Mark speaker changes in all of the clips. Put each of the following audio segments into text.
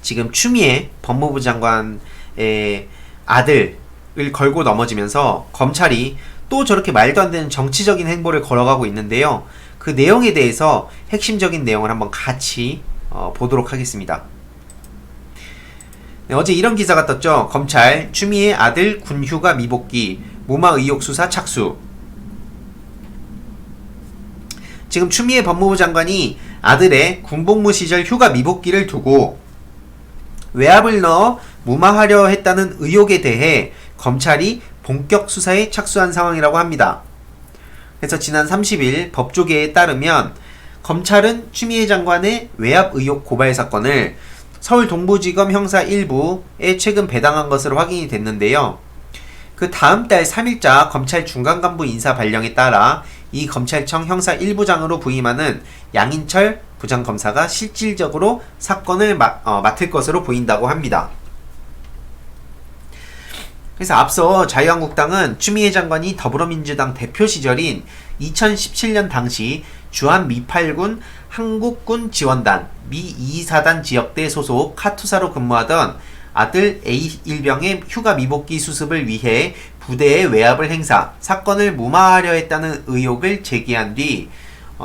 Speaker 1: 지금 추미애 법무부 장관의 아들을 걸고 넘어지면서 검찰이 또 저렇게 말도 안 되는 정치적인 행보를 걸어가고 있는데요. 그 내용에 대해서 핵심적인 내용을 한번 같이 보도록 하겠습니다. 네, 어제 이런 기사가 떴죠. 검찰 추미애 아들 군휴가 미복귀 무마 의혹 수사 착수. 지금 추미애 법무부 장관이 아들의 군복무 시절 휴가 미복귀를 두고 외압을 넣어 무마하려 했다는 의혹에 대해 검찰이 본격 수사에 착수한 상황이라고 합니다. 그래서 지난 30일 법조계에 따르면 검찰은 추미애 장관의 외압 의혹 고발 사건을 서울 동부지검 형사 1부에 최근 배당한 것으로 확인이 됐는데요. 그 다음 달 3일자 검찰 중간간부 인사 발령에 따라 이 검찰청 형사 1부장으로 부임하는 양인철 부장검사가 실질적으로 사건을 맡을 것으로 보인다고 합니다. 그래서 앞서 자유한국당은 추미애 장관이 더불어민주당 대표 시절인 2017년 당시 주한 미8군 한국군 지원단 미2사단 지역대 소속 카투사로 근무하던 아들 A1병의 휴가 미복귀 수습을 위해 부대에 외압을 행사, 사건을 무마하려 했다는 의혹을 제기한 뒤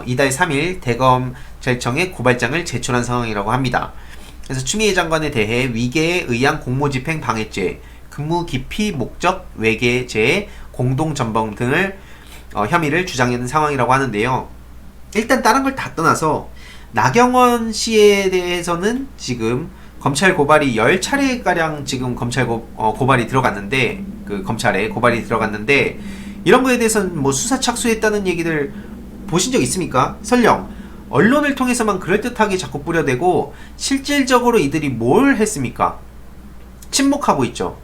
Speaker 1: 이달 3일 대검찰청에 고발장을 제출한 상황이라고 합니다. 그래서 추미애 장관에 대해 위계에 의한 공모집행 방해죄, 근무 기피 목적 외계죄, 공동전범 등을 혐의를 주장하는 상황이라고 하는데요. 일단 다른 걸 다 떠나서 나경원 씨에 대해서는 지금 검찰 고발이 10차례가량 지금 검찰 고발이 들어갔는데, 그 검찰에 고발이 들어갔는데, 이런 거에 대해서는 뭐 수사 착수했다는 얘기들 보신 적 있습니까? 설령 언론을 통해서만 그럴듯하게 자꾸 뿌려대고 실질적으로 이들이 뭘 했습니까? 침묵하고 있죠.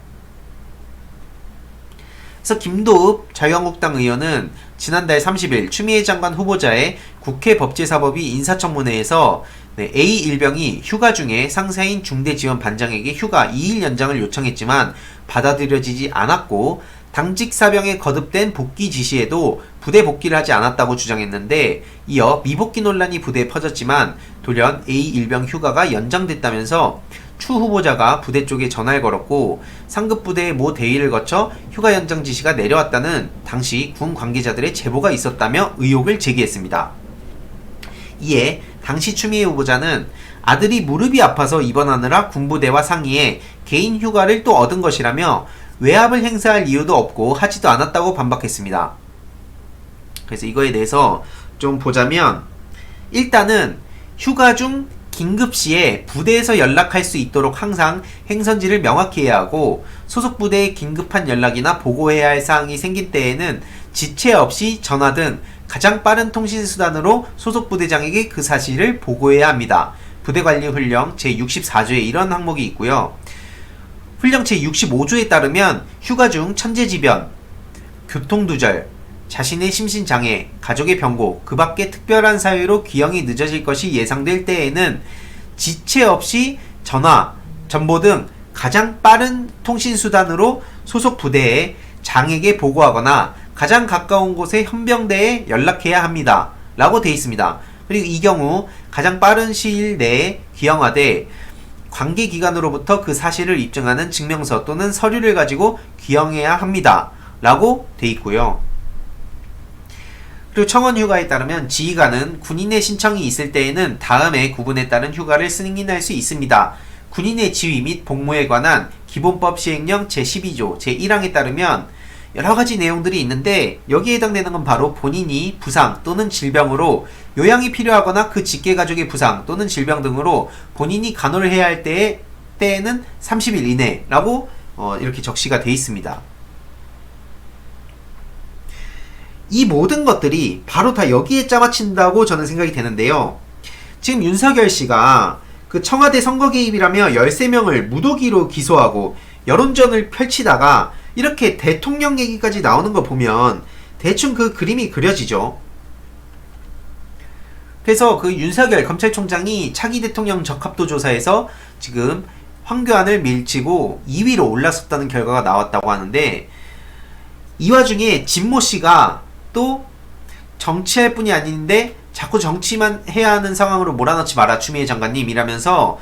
Speaker 1: 그래서 김도읍 자유한국당 의원은 지난달 30일 추미애 장관 후보자의 국회 법제사법위 인사청문회에서 A1병이 휴가 중에 상사인 중대지원반장에게 휴가 2일 연장을 요청했지만 받아들여지지 않았고 당직 사병에 거듭된 복귀 지시에도 부대 복귀를 하지 않았다고 주장했는데, 이어 미복귀 논란이 부대에 퍼졌지만 돌연 A1병 휴가가 연장됐다면서 추 후보자가 부대 쪽에 전화를 걸었고 상급 부대의 모 대위를 거쳐 휴가 연장 지시가 내려왔다는 당시 군 관계자들의 제보가 있었다며 의혹을 제기했습니다. 이에 당시 추미애 후보자는 아들이 무릎이 아파서 입원하느라 군부대와 상의해 개인 휴가를 또 얻은 것이라며 외압을 행사할 이유도 없고 하지도 않았다고 반박했습니다. 그래서 이거에 대해서 좀 보자면, 일단은 휴가 중 긴급시에 부대에서 연락할 수 있도록 항상 행선지를 명확히 해야 하고, 소속 부대에 긴급한 연락이나 보고해야 할 사항이 생긴 때에는 지체 없이 전화 등 가장 빠른 통신수단으로 소속 부대장에게 그 사실을 보고해야 합니다. 부대관리훈령 제64조에 이런 항목이 있고요. 훈령 제65조에 따르면 휴가 중 천재지변, 교통두절, 자신의 심신장애, 가족의 병고, 그 밖에 특별한 사유로 귀형이 늦어질 것이 예상될 때에는 지체 없이 전화, 전보 등 가장 빠른 통신수단으로 소속 부대에 장에게 보고하거나 가장 가까운 곳의 헌병대에 연락해야 합니다. 라고 되어 있습니다. 그리고 이 경우 가장 빠른 시일 내에 귀형하되 관계기관으로부터 그 사실을 입증하는 증명서 또는 서류를 가지고 귀형해야 합니다. 라고 되어 있고요. 그리고 청원휴가에 따르면 지휘관은 군인의 신청이 있을 때에는 다음의 구분에 따른 휴가를 승인할 수 있습니다. 군인의 지휘 및 복무에 관한 기본법 시행령 제12조 제1항에 따르면 여러가지 내용들이 있는데, 여기에 해당되는 건 바로 본인이 부상 또는 질병으로 요양이 필요하거나 그 직계가족의 부상 또는 질병 등으로 본인이 간호를 해야 할 때에는 30일 이내라고 이렇게 적시가 되어 있습니다. 이 모든 것들이 바로 다 여기에 짜맞춘다고 저는 생각이 되는데요. 지금 윤석열 씨가 그 청와대 선거 개입이라며 13명을 무더기로 기소하고 여론전을 펼치다가 이렇게 대통령 얘기까지 나오는 거 보면 대충 그 그림이 그려지죠. 그래서 그 윤석열 검찰총장이 차기 대통령 적합도 조사에서 지금 황교안을 밀치고 2위로 올라섰다는 결과가 나왔다고 하는데, 이 와중에 진모 씨가 또 정치할 뿐이 아닌데 자꾸 정치만 해야 하는 상황으로 몰아넣지 마라 추미애 장관님 이라면서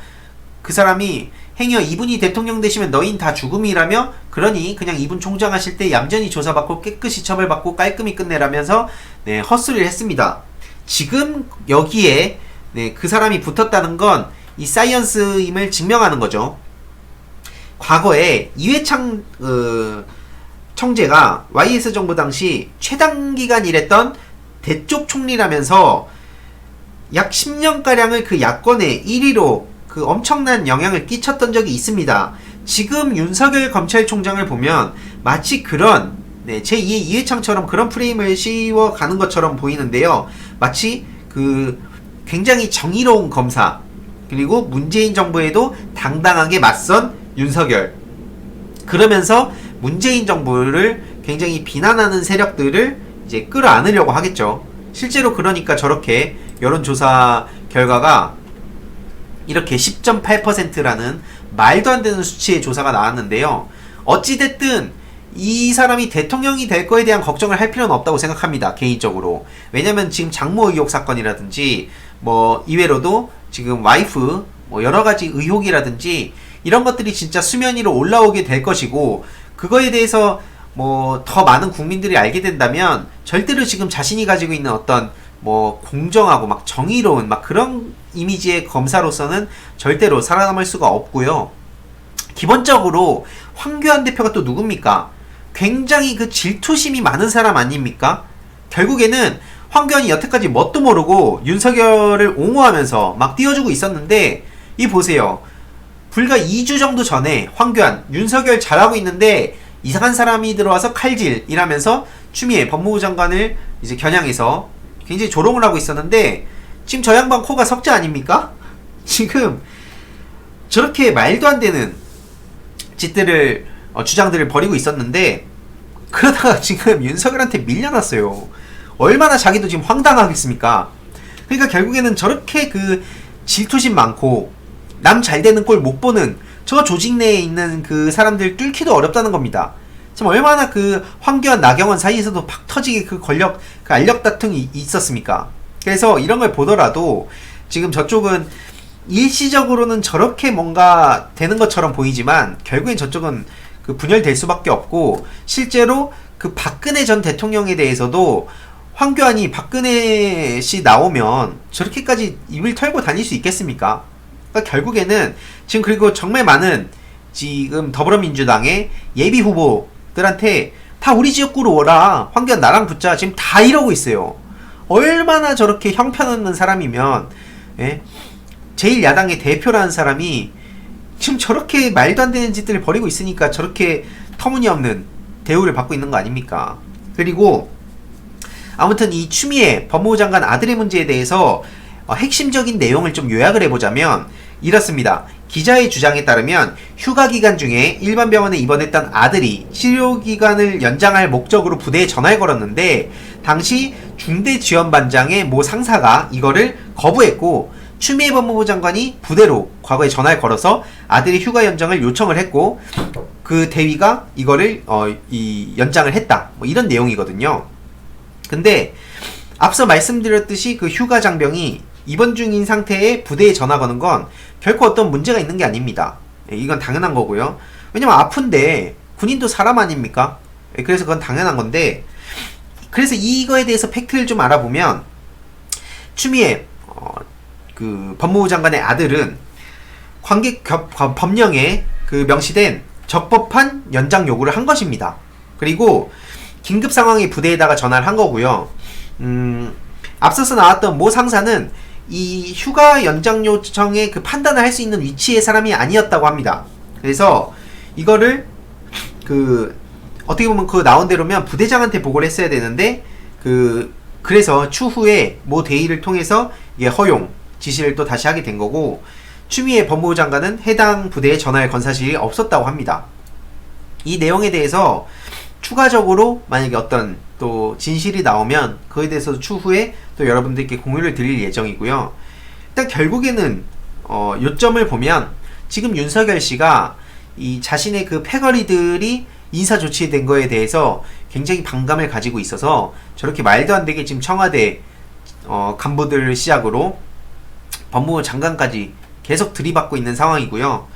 Speaker 1: 그 사람이 행여 이분이 대통령 되시면 너흰 다 죽음이라며, 그러니 그냥 이분 총장 하실 때 얌전히 조사받고 깨끗이 처벌받고 깔끔히 끝내라면서 네, 헛소리를 했습니다. 지금 여기에 네, 그 사람이 붙었다는 건 이 사이언스임을 증명하는 거죠. 과거에 이회창 청재가 YS 정부 당시 최단기간 일했던 대쪽 총리라면서 약 10년가량을 그 야권의 1위로 그 엄청난 영향을 끼쳤던 적이 있습니다. 지금 윤석열 검찰총장을 보면 마치 그런 네, 제2의 이회창처럼 그런 프레임을 씌워가는 것처럼 보이는데요. 마치 그 굉장히 정의로운 검사, 그리고 문재인 정부에도 당당하게 맞선 윤석열, 그러면서 문재인 정부를 굉장히 비난하는 세력들을 이제 끌어안으려고 하겠죠. 실제로 그러니까 저렇게 여론조사 결과가 이렇게 10.8%라는 말도 안 되는 수치의 조사가 나왔는데요. 어찌됐든 이 사람이 대통령이 될 거에 대한 걱정을 할 필요는 없다고 생각합니다. 개인적으로. 왜냐면 지금 장모 의혹 사건이라든지 뭐 이외로도 지금 와이프 뭐 여러가지 의혹이라든지 이런 것들이 진짜 수면 위로 올라오게 될 것이고, 그거에 대해서 뭐 더 많은 국민들이 알게 된다면 절대로 지금 자신이 가지고 있는 어떤 뭐 공정하고 막 정의로운 막 그런 이미지의 검사로서는 절대로 살아남을 수가 없고요. 기본적으로 황교안 대표가 또 누굽니까? 굉장히 그 질투심이 많은 사람 아닙니까? 결국에는 황교안이 여태까지 뭣도 모르고 윤석열을 옹호하면서 막 띄워주고 있었는데, 이 보세요. 불과 2주 정도 전에 황교안, 윤석열 잘하고 있는데 이상한 사람이 들어와서 칼질이라면서 추미애 법무부 장관을 이제 겨냥해서 굉장히 조롱을 하고 있었는데, 지금 저 양반 코가 석자 아닙니까? 지금 저렇게 말도 안 되는 짓들을 주장들을 벌이고 있었는데, 그러다가 지금 윤석열한테 밀려났어요. 얼마나 자기도 지금 황당하겠습니까? 그러니까 결국에는 저렇게 그 질투심 많고 남 잘되는 꼴 못 보는 저 조직 내에 있는 그 사람들 뚫기도 어렵다는 겁니다. 지금 얼마나 그 황교안 나경원 사이에서도 팍 터지게 그 권력, 그 알력 다툼이 있었습니까? 그래서 이런 걸 보더라도 지금 저쪽은 일시적으로는 저렇게 뭔가 되는 것처럼 보이지만 결국엔 저쪽은 그 분열될 수밖에 없고, 실제로 그 박근혜 전 대통령에 대해서도 황교안이 박근혜 씨 나오면 저렇게까지 입을 털고 다닐 수 있겠습니까? 그러니까 결국에는 지금, 그리고 정말 많은 지금 더불어민주당의 예비 후보들한테 다 우리 지역구로 오라, 황교안 나랑 붙자, 지금 다 이러고 있어요. 얼마나 저렇게 형편없는 사람이면, 예? 제1야당의 대표라는 사람이 지금 저렇게 말도 안 되는 짓들을 벌이고 있으니까 저렇게 터무니없는 대우를 받고 있는 거 아닙니까? 그리고 아무튼 이 추미애 법무부 장관 아들의 문제에 대해서 핵심적인 내용을 좀 요약을 해보자면 이렇습니다. 기자의 주장에 따르면 휴가 기간 중에 일반 병원에 입원했던 아들이 치료 기간을 연장할 목적으로 부대에 전화를 걸었는데, 당시 중대지원반장의 모 상사가 이거를 거부했고, 추미애 법무부 장관이 부대로 과거에 전화를 걸어서 아들의 휴가 연장을 요청을 했고, 그 대위가 이거를 연장을 했다, 뭐 이런 내용이거든요. 근데 앞서 말씀드렸듯이 그 휴가 장병이 입원 중인 상태에 부대에 전화 거는 건 결코 어떤 문제가 있는 게 아닙니다. 이건 당연한 거고요. 왜냐면 아픈데 군인도 사람 아닙니까? 그래서 그건 당연한 건데, 그래서 이거에 대해서 팩트를 좀 알아보면 추미애 그 법무부 장관의 아들은 관계 법령에 그 명시된 적법한 연장 요구를 한 것입니다. 그리고 긴급 상황에 부대에다가 전화를 한 거고요. 앞서서 나왔던 모 상사는 이 휴가 연장 요청의 그 판단을 할 수 있는 위치의 사람이 아니었다고 합니다. 그래서 이거를 그 어떻게 보면 그 나온 대로면 부대장한테 보고를 했어야 되는데, 그래서 추후에 모 대의를 통해서 이게 허용 지시를 또 다시 하게 된 거고, 추미애 법무부 장관은 해당 부대에 전화를 건 사실이 없었다고 합니다. 이 내용에 대해서 추가적으로 만약에 어떤 또 진실이 나오면 그에 대해서 추후에 또 여러분들께 공유를 드릴 예정이고요. 일단 결국에는 요점을 보면 지금 윤석열 씨가 이 자신의 그 패거리들이 인사 조치된 거에 대해서 굉장히 반감을 가지고 있어서 저렇게 말도 안 되게 지금 청와대 간부들을 시작으로 법무부 장관까지 계속 들이받고 있는 상황이고요.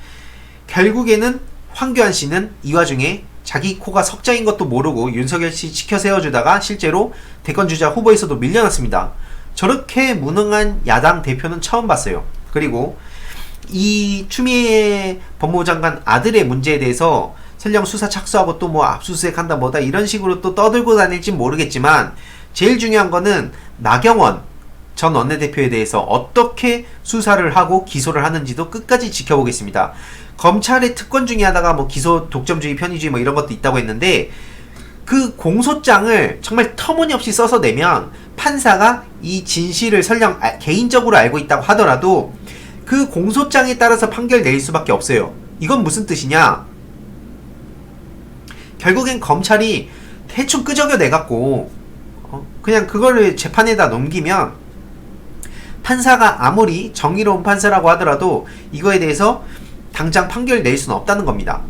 Speaker 1: 결국에는 황교안 씨는 이 와중에 자기 코가 석자인 것도 모르고 윤석열 씨 지켜 세워주다가 실제로 대권주자 후보에서도 밀려났습니다. 저렇게 무능한 야당 대표는 처음 봤어요. 그리고 이 추미애 법무부 장관 아들의 문제에 대해서 설령 수사 착수하고 또 뭐 압수수색한다 뭐다 이런 식으로 또 떠들고 다닐진 모르겠지만 제일 중요한 거는 나경원 전 원내대표에 대해서 어떻게 수사를 하고 기소를 하는지도 끝까지 지켜보겠습니다. 검찰의 특권 중에 하나가 뭐 기소 독점주의 편의주의 뭐 이런 것도 있다고 했는데 그 공소장을 정말 터무니없이 써서 내면 판사가 이 진실을 설령 개인적으로 알고 있다고 하더라도 그 공소장에 따라서 판결 내릴 수밖에 없어요. 이건 무슨 뜻이냐? 결국엔 검찰이 대충 끄적여 내갖고 그냥 그거를 재판에다 넘기면 판사가 아무리 정의로운 판사라고 하더라도 이거에 대해서 당장 판결 낼 수는 없다는 겁니다.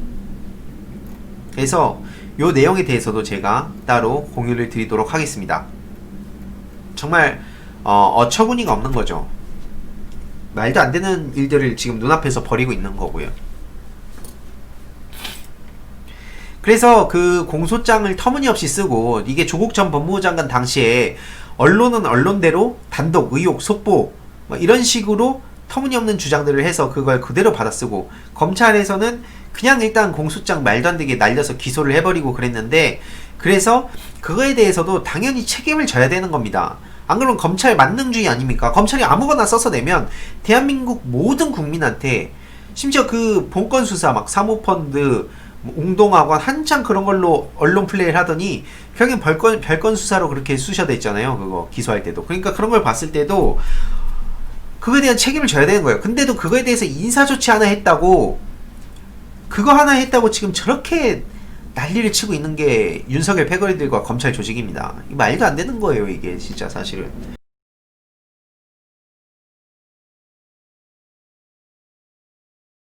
Speaker 1: 그래서 요 내용에 대해서도 제가 따로 공유를 드리도록 하겠습니다. 정말 어처구니가 없는 거죠. 말도 안 되는 일들을 지금 눈앞에서 벌이고 있는 거고요. 그래서 그 공소장을 터무니없이 쓰고 이게 조국 전 법무부 장관 당시에 언론은 언론대로 단독 의혹 속보 뭐 이런 식으로 터무니없는 주장들을 해서 그걸 그대로 받아쓰고 검찰에서는 그냥 일단 공소장 말도 안 되게 날려서 기소를 해버리고 그랬는데 그래서 그거에 대해서도 당연히 책임을 져야 되는 겁니다. 안 그러면 검찰 만능주의 아닙니까? 검찰이 아무거나 써서 내면 대한민국 모든 국민한테 심지어 그 본건 수사 막 사모펀드 웅동학원 한창 그런 걸로 언론 플레이를 하더니 결국엔 별건 수사로 그렇게 쑤셔댔잖아요. 그거 기소할 때도. 그러니까 그런 걸 봤을 때도 그거에 대한 책임을 져야 되는 거예요. 근데도 그거에 대해서 인사조치 하나 했다고 그거 하나 했다고 지금 저렇게 난리를 치고 있는 게 윤석열 패거리들과 검찰 조직입니다. 말도 안 되는 거예요, 이게 진짜 사실은.